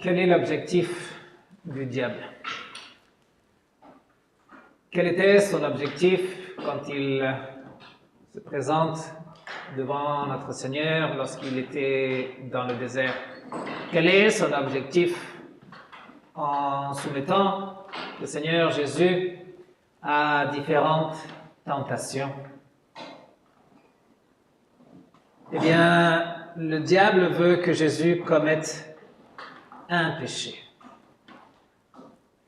quel est l'objectif du diable? Quel était son objectif quand il se présente devant notre Seigneur lorsqu'il était dans le désert? Quel est son objectif en soumettant le Seigneur Jésus à différentes tentations? Eh bien, le diable veut que Jésus commette un péché.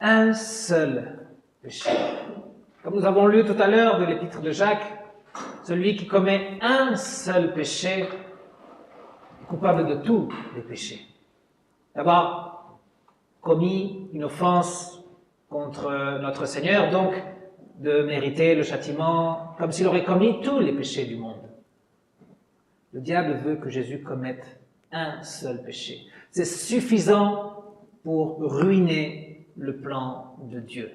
Un seul péché. Comme nous avons lu tout à l'heure de l'épître de Jacques, celui qui commet un seul péché est coupable de tous les péchés. D'avoir commis une offense contre notre Seigneur, donc de mériter le châtiment comme s'il aurait commis tous les péchés du monde. Le diable veut que Jésus commette un seul péché. C'est suffisant pour ruiner le plan de Dieu.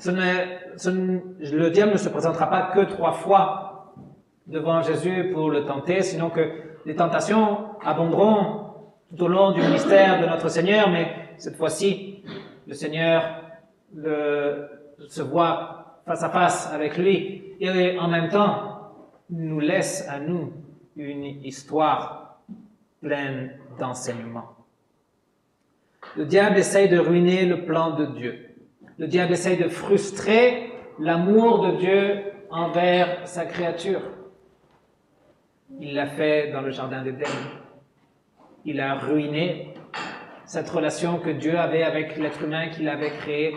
Le diable ne se présentera pas que 3 fois devant Jésus pour le tenter, sinon que les tentations abonderont tout au long du ministère de notre Seigneur, mais cette fois-ci, le Seigneur se voit face à face avec lui et en même temps nous laisse à nous une histoire pleine d'enseignements. Le diable essaye de ruiner le plan de Dieu. Le diable essaye de frustrer l'amour de Dieu envers sa créature. Il l'a fait dans le jardin d'Éden. Il a ruiné cette relation que Dieu avait avec l'être humain qu'il avait créé.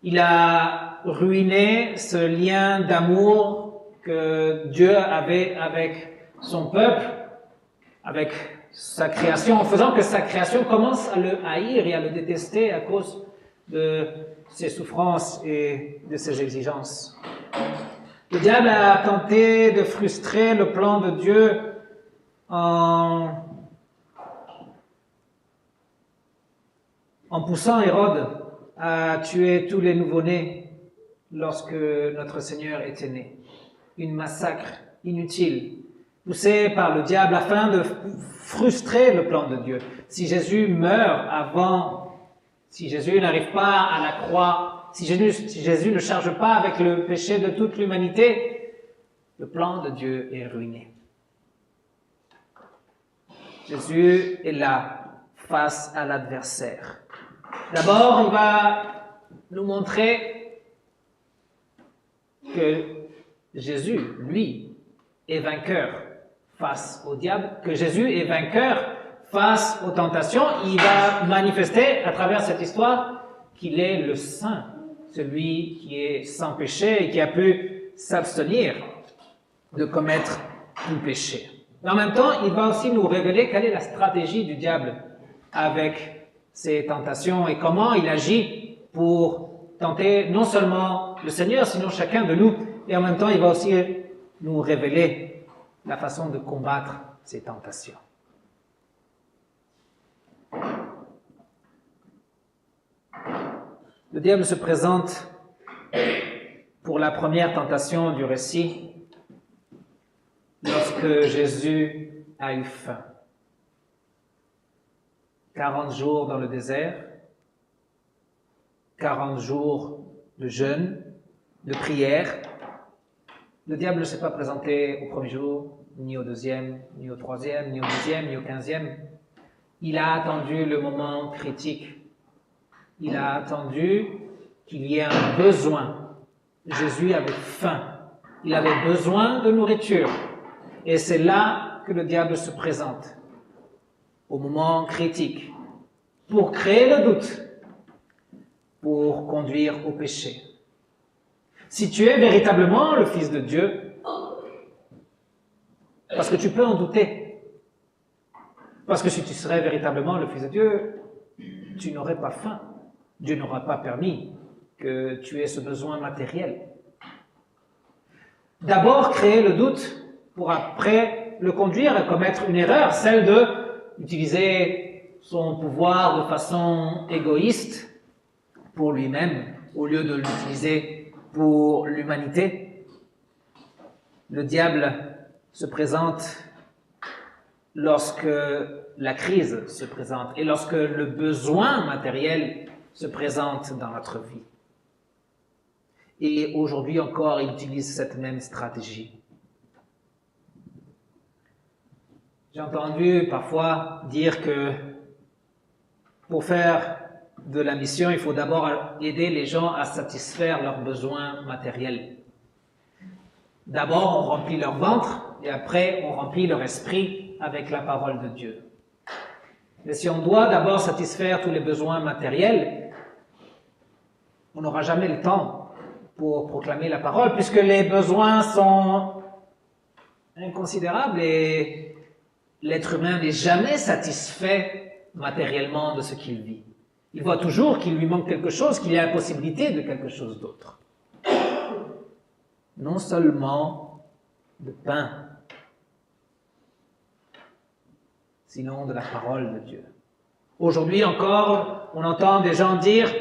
Il a ruiné ce lien d'amour que Dieu avait avec son peuple, avec sa création, en faisant que sa création commence à le haïr et à le détester à cause de ses souffrances et de ses exigences. Le diable a tenté de frustrer le plan de Dieu en poussant Hérode à tuer tous les nouveau-nés lorsque notre Seigneur était né. Une massacre inutile, poussée par le diable afin de frustrer le plan de Dieu. Si Jésus meurt si Jésus n'arrive pas à la croix, si Jésus ne charge pas avec le péché de toute l'humanité, le plan de Dieu est ruiné. Jésus est là, face à l'adversaire. D'abord, il va nous montrer que Jésus, lui, est vainqueur face au diable, que Jésus est vainqueur face aux tentations. Il va manifester à travers cette histoire qu'il est le saint, celui qui est sans péché et qui a pu s'abstenir de commettre tout péché. Mais en même temps, il va aussi nous révéler quelle est la stratégie du diable avec ses tentations et comment il agit pour tenter non seulement le Seigneur, sinon chacun de nous. Et en même temps, il va aussi nous révéler la façon de combattre ces tentations. Le diable se présente pour la première tentation du récit lorsque Jésus a eu faim. 40 jours dans le désert, 40 jours de jeûne, de prière. Le diable ne s'est pas présenté au premier jour, ni au deuxième, ni au troisième, ni au 10e, ni au 15e. Il a attendu le moment critique. Il a attendu qu'il y ait un besoin. Jésus avait faim. Il avait besoin de nourriture. Et c'est là que le diable se présente, au moment critique, pour créer le doute, pour conduire au péché. Si tu es véritablement le Fils de Dieu, parce que tu peux en douter, parce que si tu serais véritablement le Fils de Dieu, tu n'aurais pas faim. Dieu n'aura pas permis que tu aies ce besoin matériel. D'abord, créer le doute pour après le conduire à commettre une erreur, celle d'utiliser son pouvoir de façon égoïste pour lui-même, au lieu de l'utiliser pour l'humanité. Le diable se présente lorsque la crise se présente et lorsque le besoin matériel se présente dans notre vie. Et aujourd'hui encore, il utilise cette même stratégie. J'ai entendu parfois dire que pour faire de la mission, il faut d'abord aider les gens à satisfaire leurs besoins matériels. D'abord, on remplit leur ventre et après, on remplit leur esprit avec la parole de Dieu. Mais si on doit d'abord satisfaire tous les besoins matériels, on n'aura jamais le temps pour proclamer la parole, puisque les besoins sont inconsidérables et l'être humain n'est jamais satisfait matériellement de ce qu'il vit. Il voit toujours qu'il lui manque quelque chose, qu'il y a la possibilité de quelque chose d'autre. Non seulement de pain, sinon de la parole de Dieu. Aujourd'hui encore, on entend des gens dire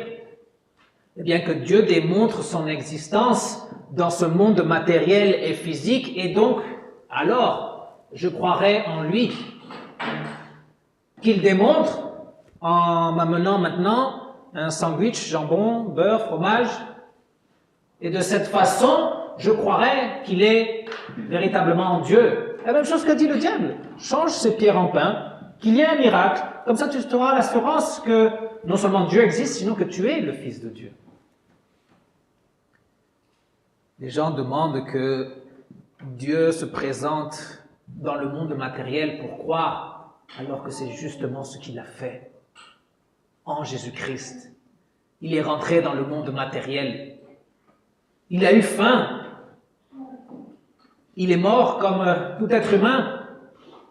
eh bien, que Dieu démontre son existence dans ce monde matériel et physique, et donc, alors, je croirai en lui. Qu'il démontre en m'amenant maintenant un sandwich, jambon, beurre, fromage, et de cette façon, je croirai qu'il est véritablement Dieu. La même chose que dit le diable. Change ces pierres en pain, qu'il y ait un miracle. Comme ça, tu auras l'assurance que non seulement Dieu existe, sinon que tu es le Fils de Dieu. Les gens demandent que Dieu se présente dans le monde matériel pour croire, alors que c'est justement ce qu'il a fait en Jésus-Christ. Il est rentré dans le monde matériel. Il a eu faim. Il est mort comme tout être humain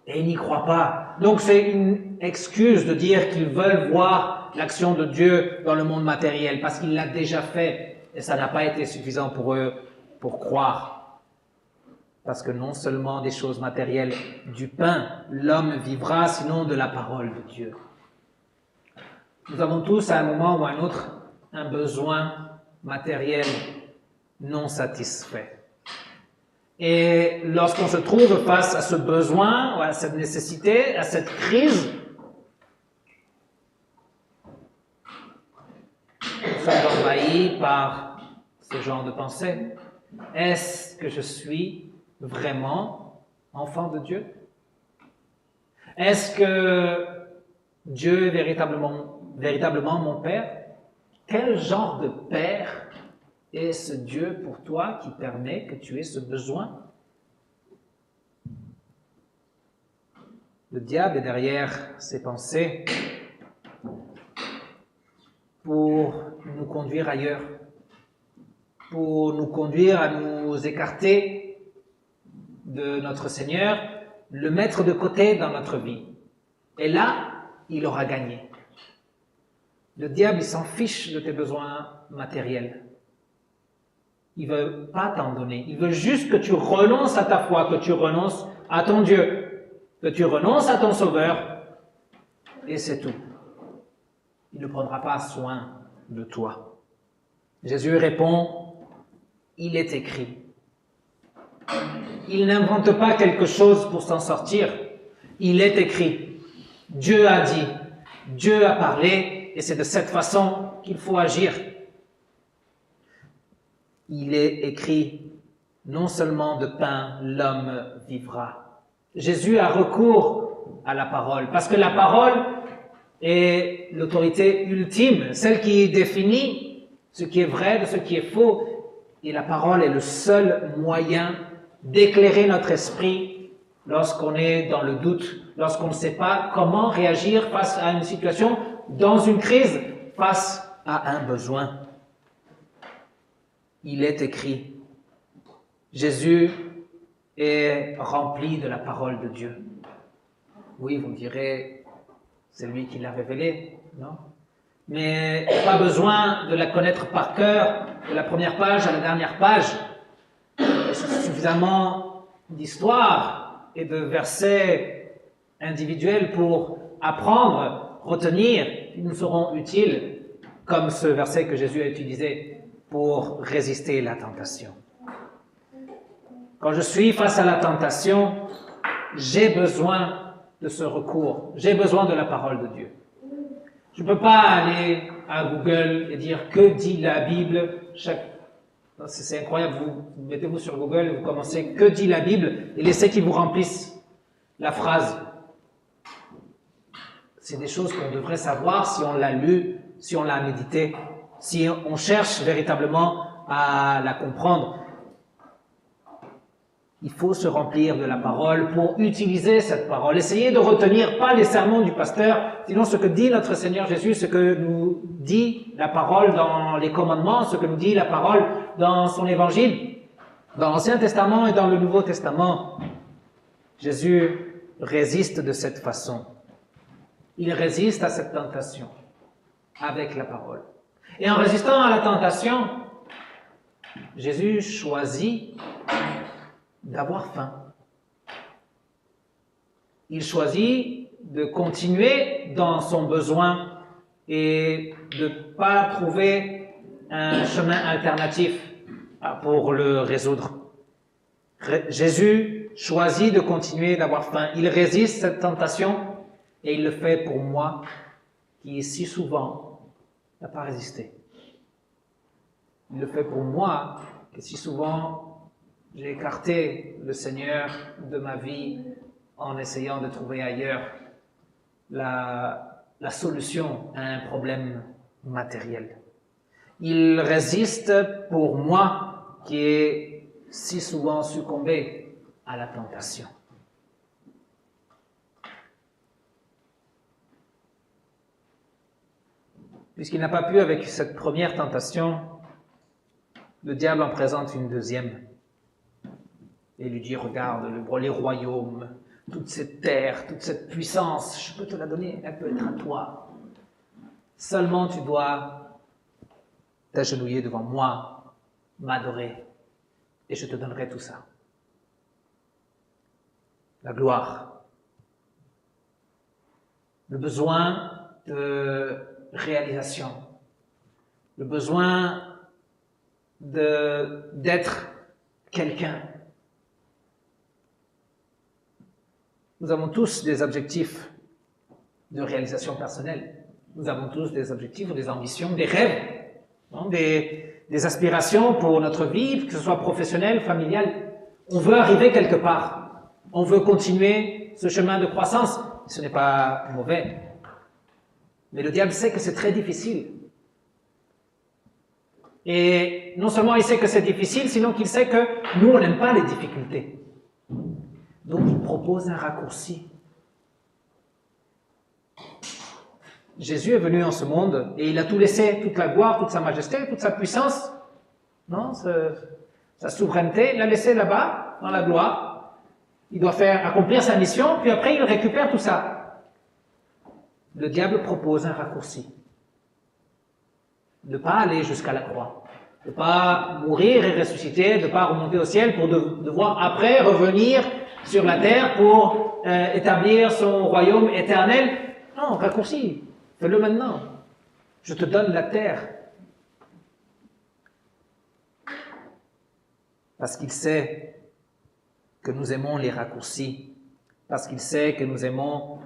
et il n'y croit pas. Donc c'est une excuse de dire qu'ils veulent voir l'action de Dieu dans le monde matériel parce qu'il l'a déjà fait et ça n'a pas été suffisant pour eux pour croire. Parce que non seulement des choses matérielles, du pain, l'homme vivra, sinon de la parole de Dieu. Nous avons tous à un moment ou à un autre un besoin matériel non satisfait. Et lorsqu'on se trouve face à ce besoin, ou à cette nécessité, à cette crise, nous sommes envahis par ce genre de pensée. Est-ce que je suis vraiment enfant de Dieu? Est-ce que Dieu est véritablement mon Père? Quel genre de Père est ce Dieu pour toi qui permet que tu aies ce besoin? Le diable est derrière ces pensées pour nous conduire ailleurs, pour nous conduire à nous écarter de notre Seigneur, le mettre de côté dans notre vie. Et là, il aura gagné. Le diable, il s'en fiche de tes besoins matériels. Il ne veut pas t'en donner. Il veut juste que tu renonces à ta foi, que tu renonces à ton Dieu, que tu renonces à ton Sauveur, et c'est tout. Il ne prendra pas soin de toi. Jésus répond, il est écrit. Il n'invente pas quelque chose pour s'en sortir. Il est écrit. Dieu a dit, Dieu a parlé, et c'est de cette façon qu'il faut agir. Il est écrit, non seulement de pain l'homme vivra. Jésus a recours à la parole, parce que la parole est l'autorité ultime, celle qui définit ce qui est vrai de ce qui est faux. Et la parole est le seul moyen d'éclairer notre esprit lorsqu'on est dans le doute, lorsqu'on ne sait pas comment réagir face à une situation, dans une crise, face à un besoin. Il est écrit. Jésus est rempli de la parole de Dieu. Oui, vous me direz, c'est lui qui l'a révélé, non? Mais pas besoin de la connaître par cœur, de la première page à la dernière page. Il y a suffisamment d'histoires et de versets individuels pour apprendre, retenir, qui nous seront utiles, comme ce verset que Jésus a utilisé pour résister à la tentation. Quand je suis face à la tentation, j'ai besoin de ce recours. J'ai besoin de la parole de Dieu. Je ne peux pas aller à Google et dire que dit la Bible. C'est incroyable, vous mettez-vous sur Google et vous commencez que dit la Bible et laissez qu'il vous remplisse la phrase. C'est des choses qu'on devrait savoir si on l'a lu, si on l'a médité, si on cherche véritablement à la comprendre. Il faut se remplir de la parole pour utiliser cette parole. Essayez de retenir pas les sermons du pasteur, sinon ce que dit notre Seigneur Jésus, ce que nous dit la parole dans les commandements, ce que nous dit la parole dans son évangile, dans l'Ancien Testament et dans le Nouveau Testament. Jésus résiste de cette façon. Il résiste à cette tentation avec la parole. Et en résistant à la tentation, Jésus choisit d'avoir faim. Il choisit de continuer dans son besoin et de ne pas trouver un chemin alternatif pour le résoudre. Jésus choisit de continuer d'avoir faim. Il résiste à cette tentation et il le fait pour moi qui si souvent n'a pas résisté. Il le fait pour moi qui si souvent j'ai écarté le Seigneur de ma vie en essayant de trouver ailleurs la solution à un problème matériel. Il résiste pour moi qui ai si souvent succombé à la tentation. Puisqu'il n'a pas pu avec cette première tentation, le diable en présente une deuxième. Et lui dit, regarde, les royaumes, toute cette terre, toute cette puissance, je peux te la donner, elle peut être à toi. Seulement tu dois t'agenouiller devant moi, m'adorer, et je te donnerai tout ça. La gloire, le besoin de réalisation, le besoin d'être quelqu'un. Nous avons tous des objectifs de réalisation personnelle. Nous avons tous des objectifs ou des ambitions, des rêves, non? Des aspirations pour notre vie, que ce soit professionnelle, familiale. On veut arriver quelque part. On veut continuer ce chemin de croissance. Ce n'est pas mauvais. Mais le diable sait que c'est très difficile. Et non seulement il sait que c'est difficile, sinon qu'il sait que nous, on n'aime pas les difficultés. Donc, il propose un raccourci. Jésus est venu en ce monde et il a tout laissé, toute la gloire, toute sa majesté, toute sa puissance, non, sa souveraineté, il l'a laissé là-bas, dans la gloire. Il doit accomplir sa mission, puis après il récupère tout ça. Le diable propose un raccourci. De ne pas aller jusqu'à la croix, de ne pas mourir et ressusciter, de ne pas remonter au ciel pour devoir après revenir sur la terre pour établir son royaume éternel. Non, raccourci, fais-le maintenant. Je te donne la terre. Parce qu'il sait que nous aimons les raccourcis, parce qu'il sait que nous aimons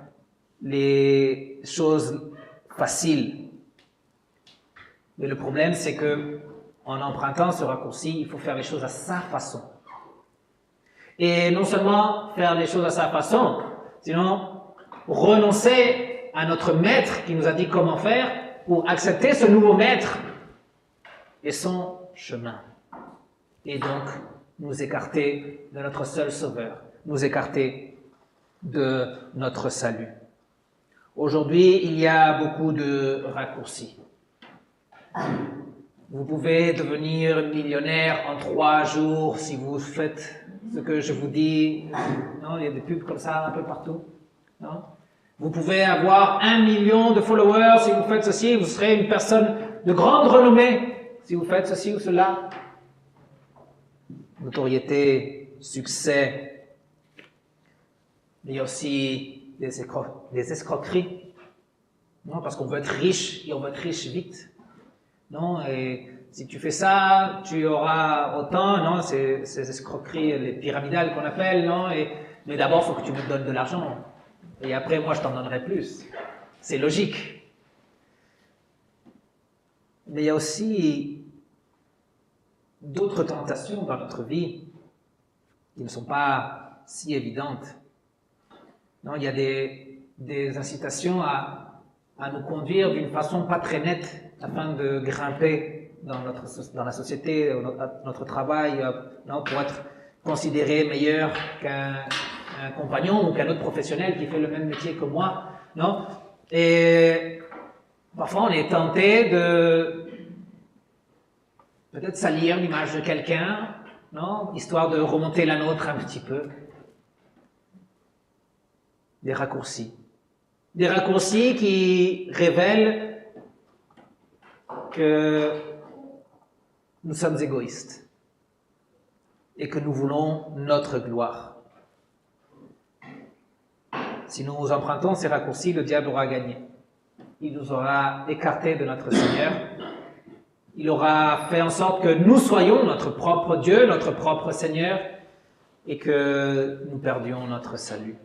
les choses faciles. Mais le problème, c'est que en empruntant ce raccourci, il faut faire les choses à sa façon. Et non seulement faire les choses à sa façon, sinon renoncer à notre maître qui nous a dit comment faire pour accepter ce nouveau maître et son chemin. Et donc nous écarter de notre seul sauveur, nous écarter de notre salut. Aujourd'hui, il y a beaucoup de raccourcis. Vous pouvez devenir millionnaire en 3 jours si vous faites ce que je vous dis. Non, il y a des pubs comme ça un peu partout. Non? Vous pouvez avoir 1 million de followers si vous faites ceci. Vous serez une personne de grande renommée si vous faites ceci ou cela. Notoriété, succès. Il y a aussi des escroqueries. Non, parce qu'on veut être riche et on veut être riche vite. Non, et si tu fais ça, tu auras autant, non, ces escroqueries, les pyramidales qu'on appelle, non, mais d'abord, il faut que tu me donnes de l'argent. et après moi je t'en donnerai plus. C'est logique. Mais il y a aussi d'autres tentations dans notre vie qui ne sont pas si évidentes. Non, il y a des incitations à nous conduire d'une façon pas très nette afin de grimper dans la société, notre travail, non, pour être considéré meilleur qu'un compagnon ou qu'un autre professionnel qui fait le même métier que moi. Non? Et parfois on est tenté de peut-être salir l'image de quelqu'un, non, histoire de remonter la nôtre un petit peu. Des raccourcis. Des raccourcis qui révèlent que nous sommes égoïstes et que nous voulons notre gloire. Si nous empruntons ces raccourcis, le diable aura gagné. Il nous aura écartés de notre Seigneur. Il aura fait en sorte que nous soyons notre propre Dieu, notre propre Seigneur, et que nous perdions notre salut.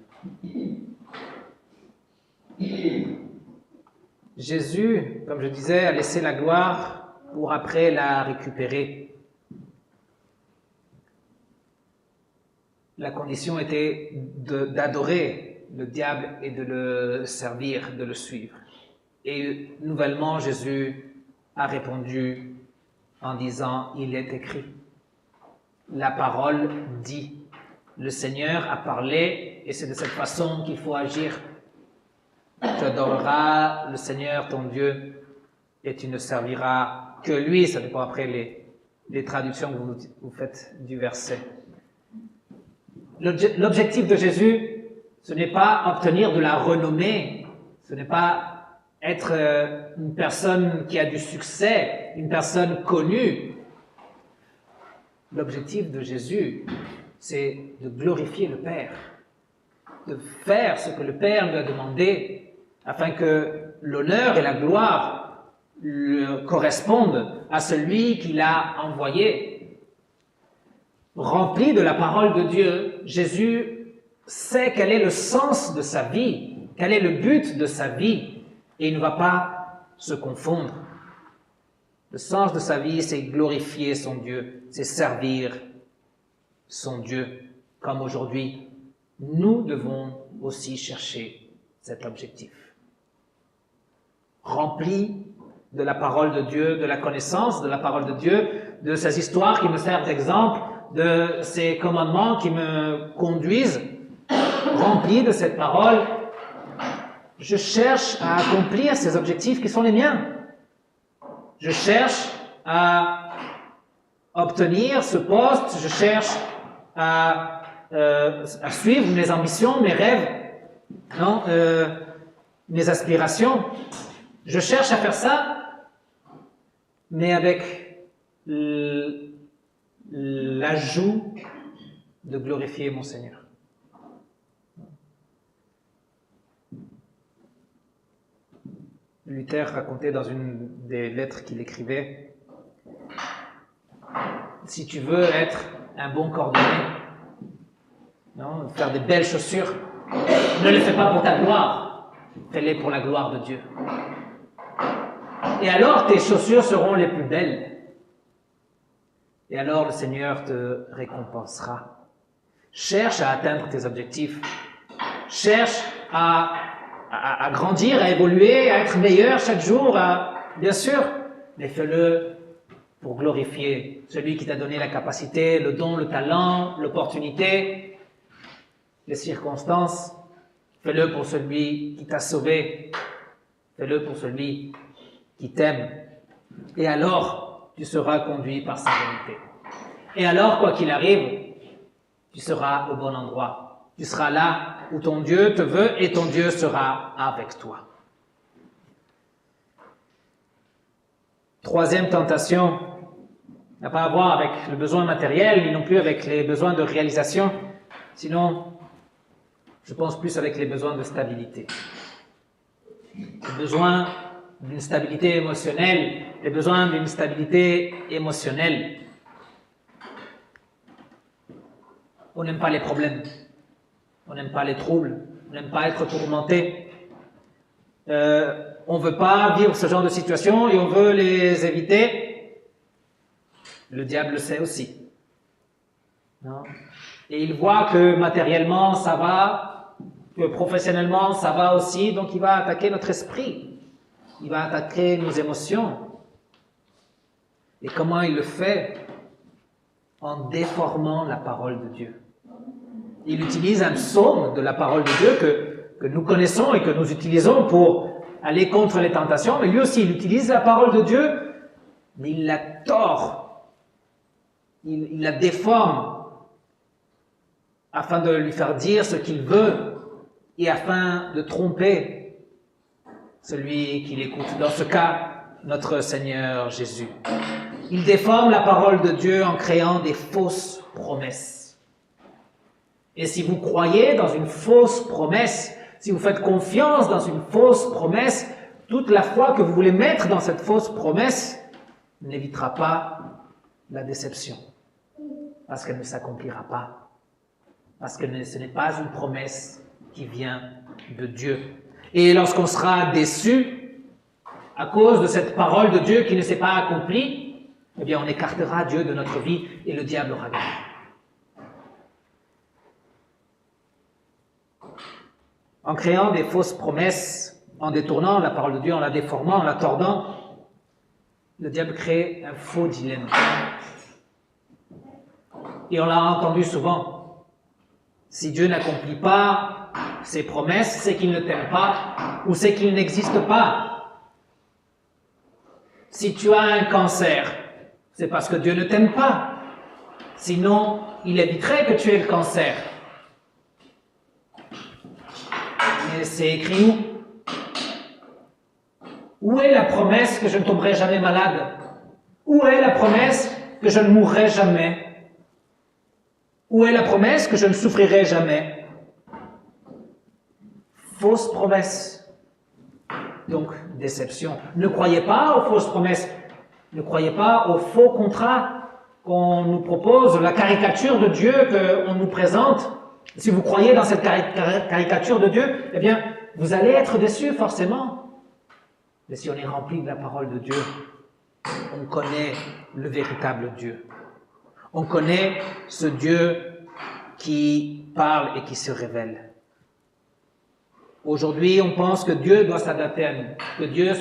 Jésus, comme je disais, a laissé la gloire pour après la récupérer. La condition était d'adorer le diable et de le servir, de le suivre. Et nouvellement, Jésus a répondu en disant, il est écrit. La parole dit. Le Seigneur a parlé et c'est de cette façon qu'il faut agir. Tu adoreras le Seigneur ton Dieu et tu ne serviras que lui. Ça dépend après les traductions que vous faites du verset. L'objectif de Jésus, ce n'est pas obtenir de la renommée, ce n'est pas être une personne qui a du succès, une personne connue. L'objectif de Jésus, c'est de glorifier le Père, de faire ce que le Père lui a demandé, afin que l'honneur et la gloire correspondent à celui qui l'a envoyé. Rempli de la parole de Dieu, Jésus sait quel est le sens de sa vie, quel est le but de sa vie, et il ne va pas se confondre. Le sens de sa vie, c'est glorifier son Dieu, c'est servir son Dieu. Comme aujourd'hui, nous devons aussi chercher cet objectif. Rempli de la parole de Dieu, de la connaissance de la parole de Dieu, de ces histoires qui me servent d'exemple, de ces commandements qui me conduisent, rempli de cette parole, je cherche à accomplir ces objectifs qui sont les miens. Je cherche à obtenir ce poste, je cherche à suivre mes ambitions, mes rêves, non, mes aspirations. Je cherche à faire ça, mais avec l'ajout de glorifier mon Seigneur. Luther racontait dans une des lettres qu'il écrivait, si tu veux être un bon cordonnier, non, faire des belles chaussures, ne le fais pas pour ta gloire, fais-les pour la gloire de Dieu. Et alors tes chaussures seront les plus belles. Et alors le Seigneur te récompensera. Cherche à atteindre tes objectifs. Cherche à grandir, à évoluer, à être meilleur chaque jour, bien sûr, mais fais-le pour glorifier celui qui t'a donné la capacité, le don, le talent, l'opportunité, les circonstances. Fais-le pour celui qui t'a sauvé. Fais-le pour celui qui t'aime. Et alors, tu seras conduit par sa volonté. Et alors, quoi qu'il arrive, tu seras au bon endroit. Tu seras là où ton Dieu te veut et ton Dieu sera avec toi. Troisième tentation n'a pas à voir avec le besoin matériel, ni non plus avec les besoins de réalisation, sinon, je pense plus avec les besoins de stabilité. Les besoins d'une stabilité émotionnelle, les besoins d'une stabilité émotionnelle. On n'aime pas les problèmes. On n'aime pas les troubles, On n'aime pas être tourmenté. On ne veut pas vivre ce genre de situation et on veut les éviter. Le diable le sait aussi. Non? Et il voit que matériellement ça va, que professionnellement ça va aussi, donc il va attaquer notre esprit. Il va attaquer nos émotions. Et comment il le fait? En déformant la parole de Dieu. Il utilise un psaume de la parole de Dieu que nous connaissons et que nous utilisons pour aller contre les tentations, mais lui aussi, il utilise la parole de Dieu, mais il la tord, il la déforme, afin de lui faire dire ce qu'il veut, et afin de tromper celui qui l'écoute. Dans ce cas, notre Seigneur Jésus. Il déforme la parole de Dieu en créant des fausses promesses. Et si vous croyez dans une fausse promesse, si vous faites confiance dans une fausse promesse, toute la foi que vous voulez mettre dans cette fausse promesse n'évitera pas la déception. Parce qu'elle ne s'accomplira pas. Parce que ce n'est pas une promesse qui vient de Dieu. Et lorsqu'on sera déçu à cause de cette parole de Dieu qui ne s'est pas accomplie, eh bien on écartera Dieu de notre vie et le diable aura gagné. En créant des fausses promesses, en détournant la parole de Dieu, en la déformant, en la tordant, le diable crée un faux dilemme. Et on l'a entendu souvent. Si Dieu n'accomplit pas ses promesses, c'est qu'il ne t'aime pas ou c'est qu'il n'existe pas. Si tu as un cancer, c'est parce que Dieu ne t'aime pas. Sinon, il éviterait que tu aies le cancer. Mais c'est écrit où? Où est la promesse que je ne tomberai jamais malade? Où est la promesse que je ne mourrai jamais? Où est la promesse que je ne souffrirai jamais? Fausse promesse. Donc, déception. Ne croyez pas aux fausses promesses. Ne croyez pas aux faux contrats qu'on nous propose, la caricature de Dieu qu'on nous présente. Si vous croyez dans cette caricature de Dieu, eh bien, vous allez être déçus forcément. Mais si on est rempli de la parole de Dieu, on connaît le véritable Dieu. On connaît ce Dieu qui parle et qui se révèle. Aujourd'hui, on pense que Dieu doit s'adapter à nous, que Dieu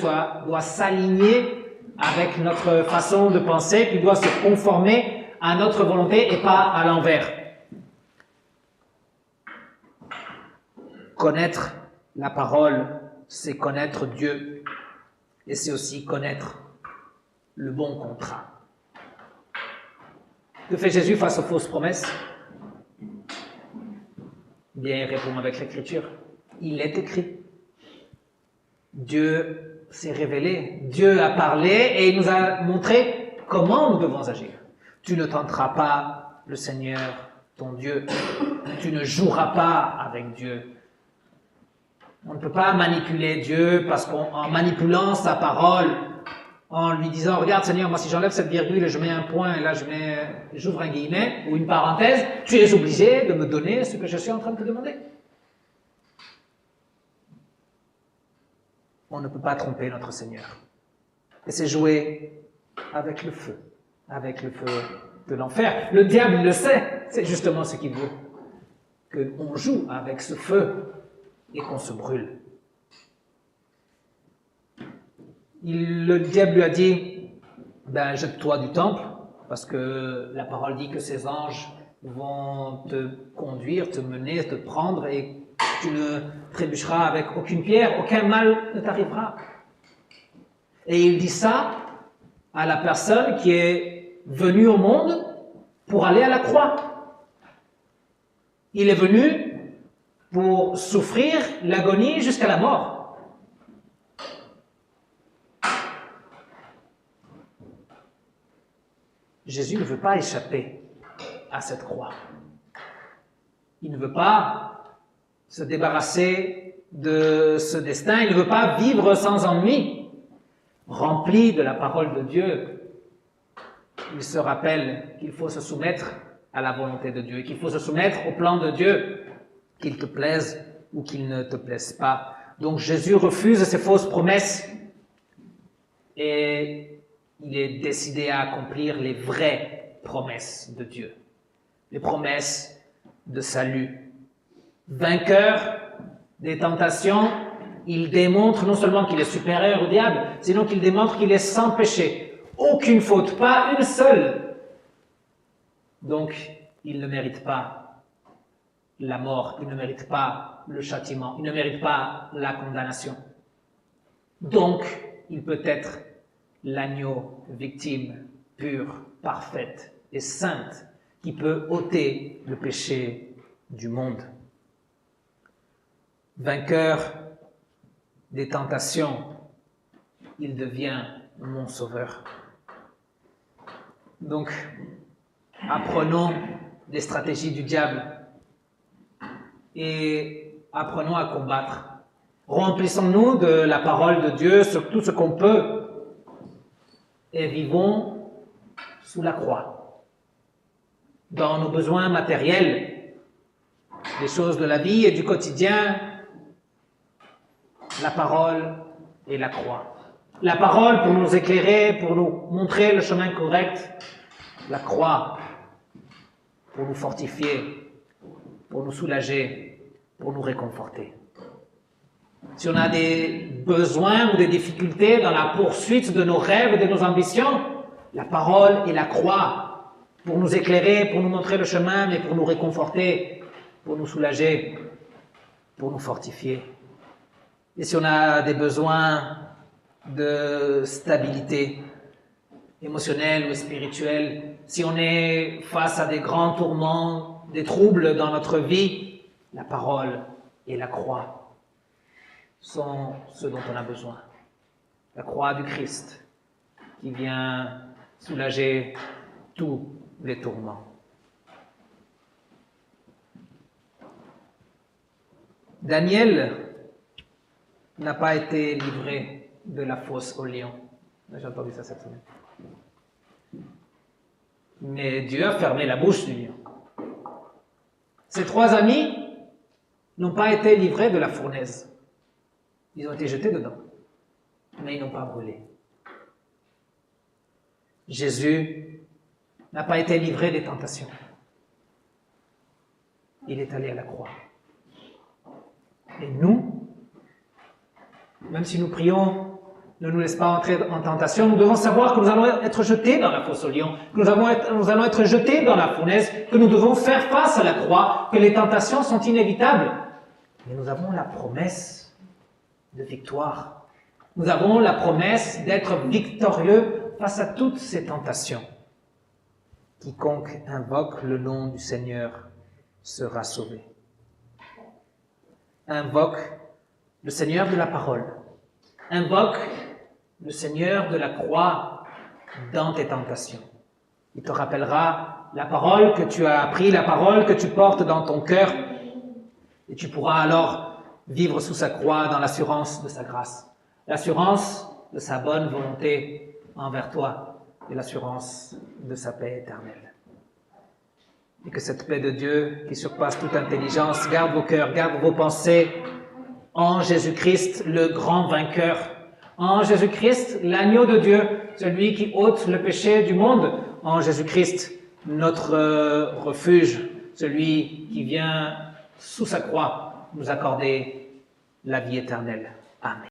doit s'aligner avec notre façon de penser, qu'il doit se conformer à notre volonté et pas à l'envers. Connaître la parole, c'est connaître Dieu et c'est aussi connaître le bon contrat. Que fait Jésus face aux fausses promesses? Bien, il répond avec l'Écriture. Il est écrit. Dieu s'est révélé, Dieu a parlé et il nous a montré comment nous devons agir. Tu ne tenteras pas le Seigneur, ton Dieu. Tu ne joueras pas avec Dieu. On ne peut pas manipuler Dieu parce qu'en manipulant sa parole, en lui disant, regarde Seigneur, moi si j'enlève cette virgule et je mets un point et là j'ouvre un guillemet ou une parenthèse, tu es obligé de me donner ce que je suis en train de te demander. On ne peut pas tromper notre Seigneur. Et c'est jouer avec le feu de l'enfer. Le diable, il le sait, c'est justement ce qu'il veut. Qu'on joue avec ce feu et qu'on se brûle. Le diable lui a dit, jette-toi du temple, parce que la parole dit que ces anges vont te conduire, te mener, te prendre, et tu ne trébucheras avec aucune pierre, aucun mal ne t'arrivera. Et il dit ça à la personne qui est venue au monde pour aller à la croix. Il est venu pour souffrir l'agonie jusqu'à la mort. Jésus ne veut pas échapper à cette croix. Il ne veut pas se débarrasser de ce destin. Il ne veut pas vivre sans ennui, rempli de la parole de Dieu. Il se rappelle qu'il faut se soumettre à la volonté de Dieu, qu'il faut se soumettre au plan de Dieu, qu'il te plaise ou qu'ils ne te plaisent pas. Donc Jésus refuse ces fausses promesses et il est décidé à accomplir les vraies promesses de Dieu, les promesses de salut. Vainqueur des tentations, il démontre non seulement qu'il est supérieur au diable, sinon qu'il démontre qu'il est sans péché, aucune faute, pas une seule. Donc, il ne mérite pas la mort, il ne mérite pas le châtiment, il ne mérite pas la condamnation. Donc, il peut être l'agneau victime pure, parfaite et sainte qui peut ôter le péché du monde. Vainqueur des tentations, il devient mon sauveur. Donc, apprenons les stratégies du diable et apprenons à combattre. Remplissons-nous de la parole de Dieu sur tout ce qu'on peut et vivons sous la croix. Dans nos besoins matériels, les choses de la vie et du quotidien, la parole et la croix. La parole pour nous éclairer, pour nous montrer le chemin correct. La croix pour nous fortifier, pour nous soulager, pour nous réconforter. Si on a des besoins ou des difficultés dans la poursuite de nos rêves et de nos ambitions, la parole et la croix pour nous éclairer, pour nous montrer le chemin, mais pour nous réconforter, pour nous soulager, pour nous fortifier. Et si on a des besoins de stabilité émotionnelle ou spirituelle, si on est face à des grands tourments, des troubles dans notre vie, la parole et la croix sont ce dont on a besoin. La croix du Christ qui vient soulager tous les tourments. Daniel n'a pas été livré de la fosse au lion. J'ai entendu ça cette semaine. Mais Dieu a fermé la bouche du lion. Ses 3 amis n'ont pas été livrés de la fournaise. Ils ont été jetés dedans, mais ils n'ont pas brûlé. Jésus n'a pas été livré des tentations. Il est allé à la croix. Et nous, même si nous prions, ne nous laisse pas entrer en tentation, nous devons savoir que nous allons être jetés dans la fosse au lion, que nous allons être jetés dans la fournaise, que nous devons faire face à la croix, que les tentations sont inévitables. Mais nous avons la promesse de victoire. Nous avons la promesse d'être victorieux face à toutes ces tentations. Quiconque invoque le nom du Seigneur sera sauvé. Invoque le Seigneur de la parole. Invoque le Seigneur de la croix dans tes tentations. Il te rappellera la parole que tu as appris, la parole que tu portes dans ton cœur, et tu pourras alors vivre sous sa croix dans l'assurance de sa grâce, l'assurance de sa bonne volonté envers toi et l'assurance de sa paix éternelle. Et que cette paix de Dieu qui surpasse toute intelligence garde vos cœurs, garde vos pensées en Jésus-Christ, le grand vainqueur, en Jésus-Christ, l'agneau de Dieu, celui qui ôte le péché du monde, en Jésus-Christ, notre refuge, celui qui vient sous sa croix nous accorder la vie éternelle. Amen.